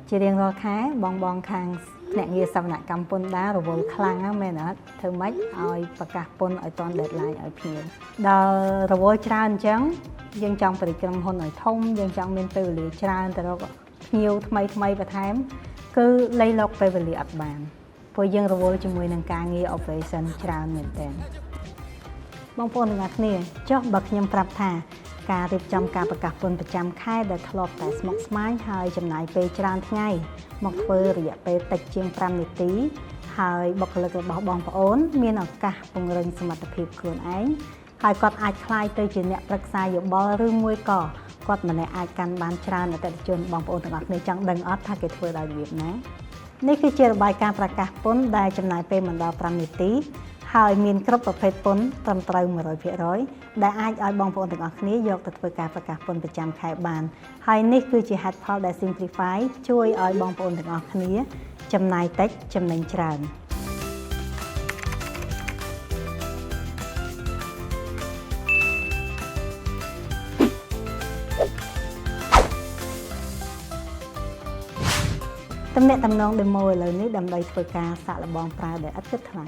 ជារៀងរាល់ខែបងខាងអ្នកងារសវនកម្មពន្ធដាររវល់ខ្លាំងណាស់មែនអត់ធ្វើម៉េចឲ្យប្រកាសពន្ធឲ្យតាន់ deadline ឲ្យភ្ញៀវដល់រវល់ច្រើនអញ្ចឹងយើងចង់បរិក្រុមហ៊ុនឲ្យធំយើងចង់មានពេលវេលាច្រើនទៅរកភ្ញៀវថ្មីបន្ថែមគឺលៃលកពេលវេលាអត់បានព្រោះយើងរវល់ជាមួយនឹងការងារ operation ច្រើនមែនទែនបងប្អូនទាំងអស់គ្នាចុះបើខ្ញុំប្រាប់ថាការរៀបចំការប្រកាសពន្ធប្រចាំខែដែលធ្លាប់តែស្មុគស្មាញហើយចំណាយពេលច្រើនថ្ងៃមកធ្វើរយៈពេលតិចជាង5នាទីហើយបុគ្គលិករបស់បងប្អូនមានឱកាសពង្រឹងសមត្ថភាពខ្លួនឯងហើយគាត់អាចក្លាយទៅជាអ្នកប្រឹក្សាយោបល់ឬមួយក៏គាត់ម្នាក់អាចកាន់បានច្រើនអតិថិជនបងប្អូនទាំងអស់គ្នាចង់ដឹងអត់ថាគេធ្វើដោយរបៀបណានេះគឺជារបាយការណ៍ប្រកាសពន្ធដែលចំណាយពេលមិនដល់5នាទីហើយមានគ្រប់ប្រភេទពន្ធត្រឹមត្រូវ 100% ដែលអាចឲ្យបងប្អូនទាំងអស់គ្នាយកទៅធ្វើការប្រកាសពន្ធប្រចាំខែបានហើយនេះគឺជាហេតុផលដែល Simplify ជួយឲ្យបងប្អូនទាំងអស់គ្នាចំណាយតិចចំណេញច្រើនទំនាក់ទំនង demo ឥឡូវនេះដើម្បីធ្វើការសាកល្បងប្រើដោយឥតគិតថ្លៃ